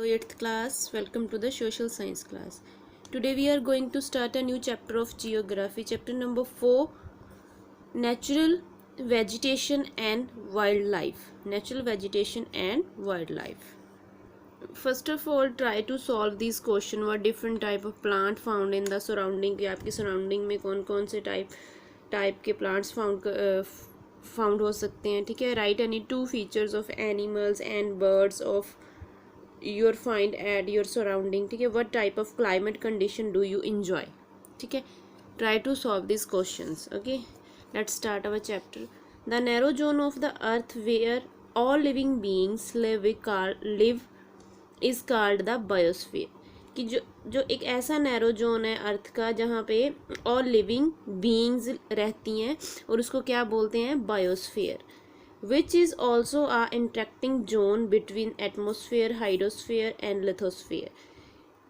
Hello 8th class, welcome to the social science class. Today we are going to start a new chapter of geography, chapter number 4, natural vegetation and wildlife. Natural vegetation and wildlife. First of all, try to solve these question. What different type of plant found in the surrounding, कि आपकी surrounding में कौन कौन से type के plants found हो सकते हैं. ठीक है. Write any two features of animals and birds of your find at your surrounding. ठीक है. What type of climate condition do you enjoy? ठीक है. Try to solve these questions. Okay, let's start our chapter. The narrow zone of the earth where all living beings live is called the biosphere. कि जो एक ऐसा narrow zone है अर्थ का जहाँ पे ऑल लिविंग बीइंग्स रहती हैं और उसको क्या बोलते हैं, biosphere. which is also a interacting zone between atmosphere, hydrosphere and lithosphere.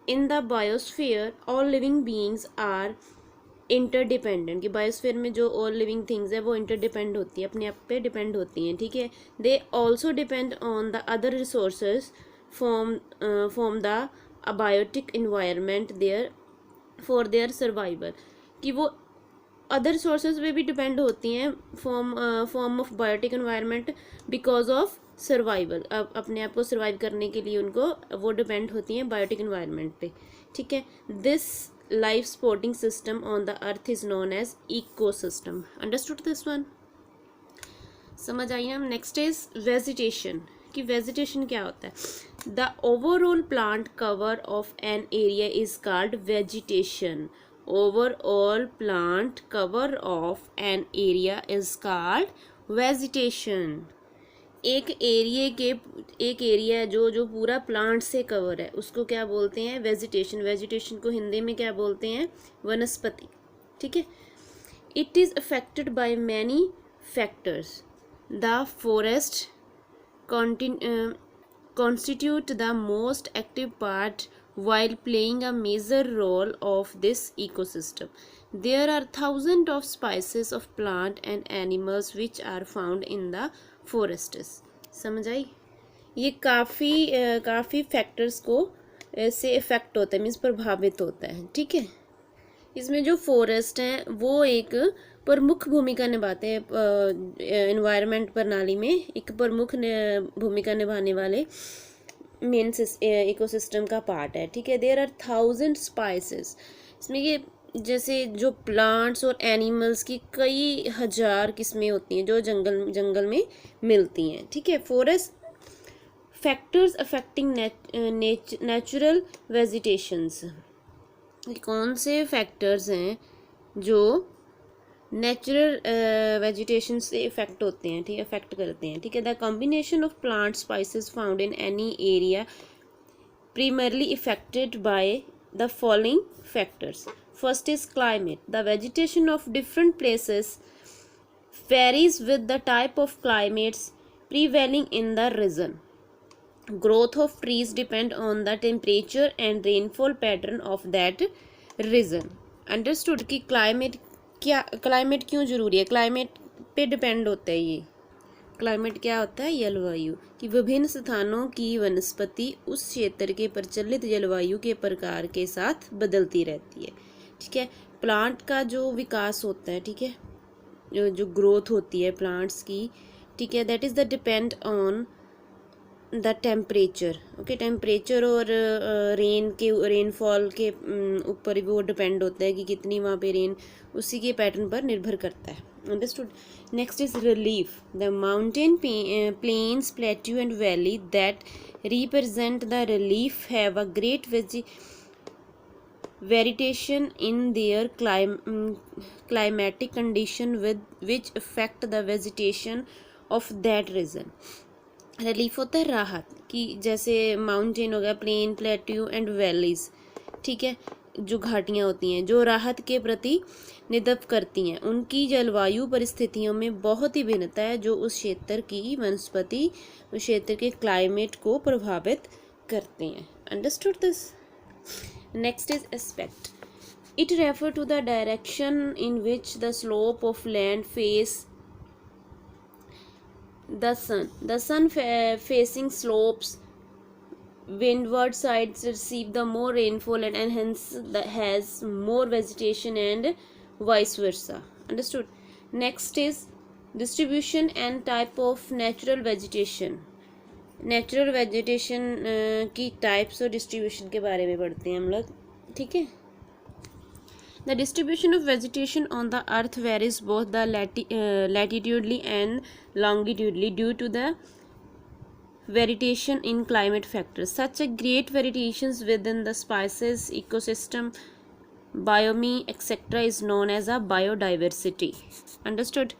In the biosphere, all living beings are interdependent. कि बायोस्फीयर में जो all living things है वो interdepend होती है, अपने आप पे डिपेंड होती हैं. ठीक है. They also depend on the other resources from the abiotic environment there for their survival. कि वो अदर सोर्सेज पे भी डिपेंड होती हैं form of biotic environment because of survival. अब अपने आप को सर्वाइव करने के लिए उनको वो डिपेंड होती हैं बायोटिक एनवायरनमेंट पे. ठीक है. This life supporting system on the earth is known as ecosystem. Understood this one? समझ आई ना. Next is vegetation. कि वेजिटेशन क्या होता है. The overall plant cover of an area is called vegetation. Overall plant cover of an area is called vegetation. एक area है जो पूरा प्लांट से कवर है उसको क्या बोलते हैं, वेजिटेशन. वेजिटेशन को हिंदी में क्या बोलते हैं, वनस्पति. ठीक है. It is affected by many factors. The forest constitute the most active part while playing a major role of this ecosystem. There are thousands of species of plant and animals which are found in the forests. समझ आई. ये काफ़ी factors को से effect होता है, means प्रभावित होता है. ठीक है. इसमें जो फॉरेस्ट हैं वो एक प्रमुख भूमिका निभाते हैं एनवायरनमेंट प्रणाली में. एक प्रमुख भूमिका निभाने वाले मेन इकोसिस्टम का पार्ट है. ठीक है. There are 1000 spices. इसमें ये जैसे जो प्लांट्स और एनिमल्स की कई हजार किस्में होती हैं जो जंगल में मिलती हैं. ठीक है. Forest factors affecting natural vegetations. कौन से फैक्टर्स हैं जो नेचुरल वेजिटेशन से इफेक्ट होते हैं, ठीक है, इफेक्ट करते हैं. ठीक है. The combination of plant spices found in any area primarily affected by the following factors. First is climate. The vegetation of different places varies with the type of climates prevailing in the region. Growth of trees depend on the temperature and rainfall pattern of that region. Understood कि climate क्यों जरूरी है. Climate पे depend होता है ये. Climate क्या होता है, जलवायु. कि विभिन्न स्थानों की वनस्पति उस क्षेत्र के प्रचलित जलवायु के प्रकार के साथ बदलती रहती है. ठीक है. प्लांट का जो विकास होता है, ठीक है, जो ग्रोथ होती है प्लांट्स की, ठीक है, that is the depend on the temperature. Okay. Temperature और रेनफॉल के ऊपर भी वो डिपेंड होता है कि कितनी वहाँ पे रेन, उसी के पैटर्न पर निर्भर करता है. Understood. Next is relief. The mountain plains, plateau and valley that represent the relief have a great variation in their climatic condition which affect the vegetation of that region. Relief होता है राहत. कि जैसे mountain हो गया, plane, plateau and valleys. ठीक है. जो घाटियाँ होती हैं जो राहत के प्रति निदप करती हैं, उनकी जलवायु परिस्थितियों में बहुत ही भिन्नता है जो उस क्षेत्र की वनस्पति, उस क्षेत्र के क्लाइमेट को प्रभावित करते हैं. Understood this? Next is aspect. It refer to the direction in which the slope of land face the sun. The sun facing slopes windward sides receive the more rainfall and hence has more vegetation and vice versa. Understood? Next is distribution and type of natural vegetation. Natural vegetation की types और distribution के बारे में पढ़ते हैं हम लोग. ठीक है. The distribution of vegetation on the earth varies both the latitudinally and longitudinally due to the variation in climate factors. Such a great variations within the species, ecosystem, biome, etc. is known as a biodiversity. Understood?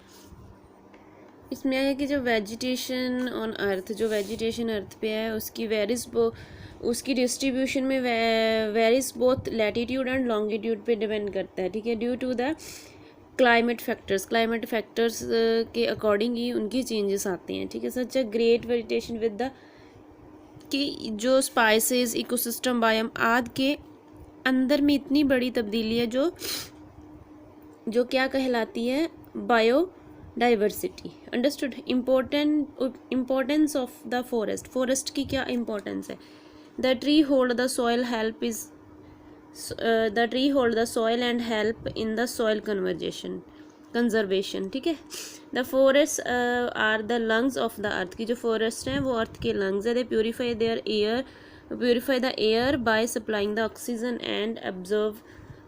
इसमें है कि जो vegetation on earth, जो vegetation अर्थ पे है उसकी उसकी distribution में varies both latitude and longitude पे डिपेंड करता है. ठीक है. Due to the climate factors के अकॉर्डिंग ही उनकी चेंजेस आते हैं. ठीक है. Such a great vegetation with the कि जो स्पाइसेस, इकोसिस्टम, बायोम आदि के अंदर में इतनी बड़ी तब्दीली है जो क्या कहलाती है, biodiversity. Understood? Importance of the forest की क्या इम्पोर्टेंस है? The tree hold the soil and help in the soil conservation. ठीक है. The forest are the lungs of the earth की जो फॉरेस्ट हैं वो अर्थ के लंग्स है. They purify the air by supplying the oxygen and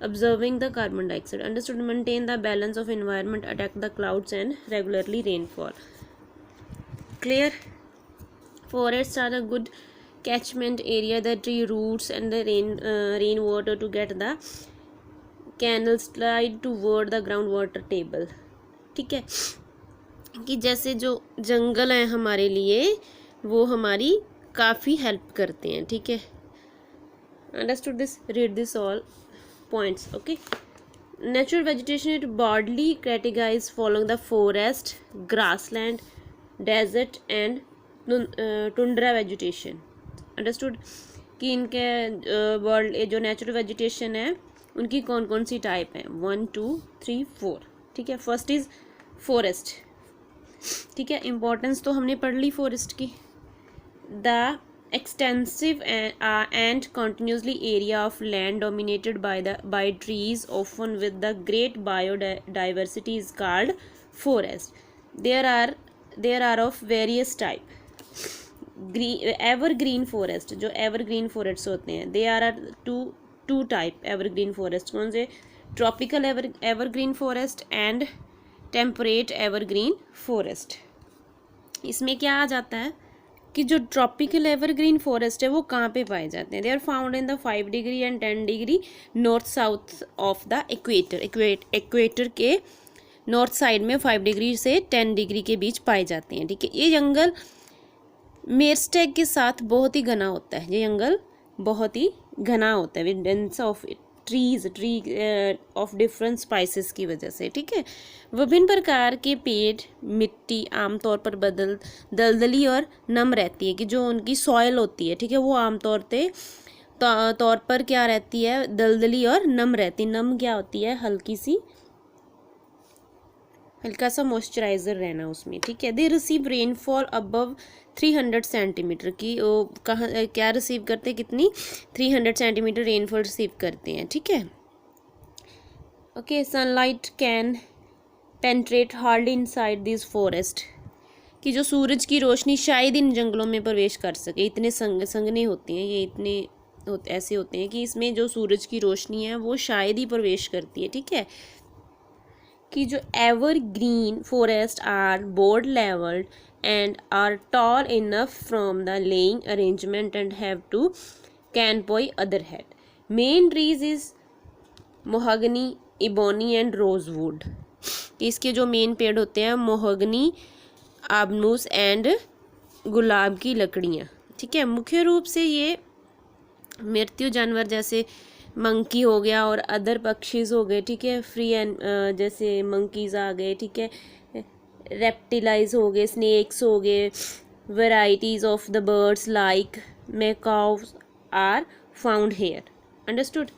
observing the carbon dioxide. Understood? Maintain the balance of environment, attack the clouds and regularly rainfall. Clear? Forests are a good catchment area. The tree roots and the rainwater to get the canal slide toward the groundwater table. ठीक है. कि जैसे जो जंगल हैं हमारे लिए वो हमारी काफ़ी हेल्प करते हैं. ठीक है. Understood this? Read this all points. Okay. Natural vegetation is broadly categorized following the forest, grassland, desert and tundra vegetation. Understood? कि इनके वर्ल्ड जो नेचुरल वेजिटेशन है उनकी कौन कौन सी टाइप है? 1 2 3 4. ठीक है. First is forest. ठीक है. इम्पोर्टेंस तो हमने पढ़ ली फॉरेस्ट की. The extensive and continuously area of land dominated by trees, often with the great biodiversity, is called forest. There are of various type. Evergreen forest, जो evergreen forests होते हैं, they are two type evergreen forest. कौन से? Tropical evergreen forest and temperate evergreen forest. इसमें क्या आ जाता है कि जो ट्रॉपिकल एवरग्रीन फॉरेस्ट है वो कहाँ पे पाए जाते हैं? They are found in the 5 degree and 10 degree north south of the equator के नॉर्थ साइड में 5 डिग्री से 10 डिग्री के बीच पाए जाते हैं. ठीक है. ये जंगल मेयरस्टेग के साथ बहुत ही घना होता है. ये जंगल बहुत ही घना होता है with dense of tree of different spices की वजह से. ठीक है. विभिन्न प्रकार के पेड़, मिट्टी आमतौर पर दलदली और नम रहती है कि जो उनकी सॉइल होती है. ठीक है. वो आमतौर पर क्या रहती है? दलदली और नम रहती. नम क्या होती है? हल्का सा मॉइस्चराइजर रहना उसमें. ठीक है. They receive rainfall above 300 centimetre की. वो कहाँ क्या रिसीव करते हैं? कितनी? 300 सेंटीमीटर रेनफॉल रिसीव करते हैं. ठीक है. Okay. Sunlight can penetrate hardly inside this forest कि जो सूरज की रोशनी शायद इन जंगलों में प्रवेश कर सके. इतने संघने होते हैं ये, ऐसे होते हैं कि इसमें जो सूरज की रोशनी है वो शायद ही प्रवेश करती है. ठीक है. कि जो evergreen forest are broad leaved and are tall enough from the laying arrangement and have to canopy other head. Main trees is mahogany, ebony and rosewood. इसके जो मेन पेड़ होते हैं मोहगनी, आबनूस एंड गुलाब की लकड़ियाँ. ठीक है. मुख्य रूप से ये मृत्यु जानवर जैसे मंकी हो गया और अदर पक्षीज हो गए. ठीक है. फ्री एंड जैसे मंकीज आ गए. ठीक है. रेप्टिलाइज हो गए, स्नेक्स हो गए, varieties of the birds like macaws are found here. Understood.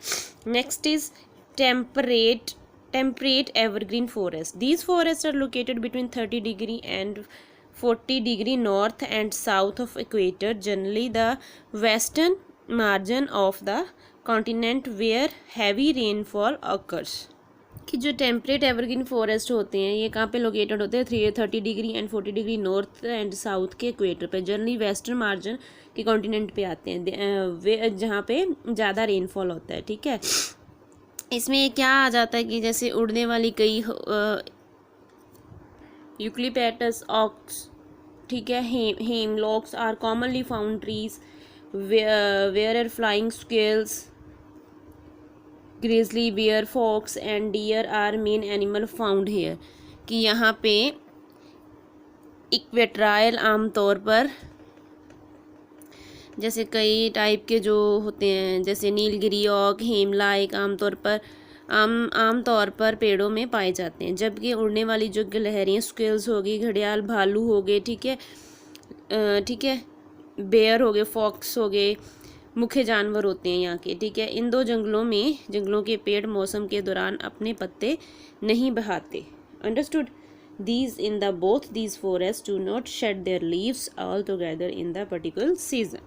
Next is temperate evergreen forest. These forests are located between 30 degree and 40 degree north and south of equator, generally the western margin of the continent where heavy rainfall occurs. कि जो temperate evergreen forest होते हैं ये कहाँ पे located होते हैं 30 degree and 40 degree north and south के इक्वेटर पे, जनरली वेस्टर्न मार्जिन के कॉन्टिनेंट पे आते हैं जहाँ पे ज़्यादा रेनफॉल होता है. ठीक है, इसमें क्या आ जाता है कि जैसे उड़ने वाली कई यूक्लिप्टस ऑक्स, ठीक है, hemlocks are commonly found trees where are flying squirrels, grizzly bear, fox and deer are main animal found here. कि यहाँ पे इक्वेट्राइल आमतौर पर जैसे कई टाइप के जो होते हैं जैसे नीलगिरी ऑक, हेमलाइक आमतौर पर पेड़ों में पाए जाते हैं, जबकि उड़ने वाली जो गिलहरियाँ स्क्विल्स हो गई, घड़ियाल, भालू हो गए, ठीक है, बेयर हो गए, फॉक्स हो गए, मुख्य जानवर होते हैं यहाँ के. ठीक है, इन दो जंगलों के पेड़ मौसम के दौरान अपने पत्ते नहीं बहाते. Understood. These forests do not shed their leaves altogether in the particular season.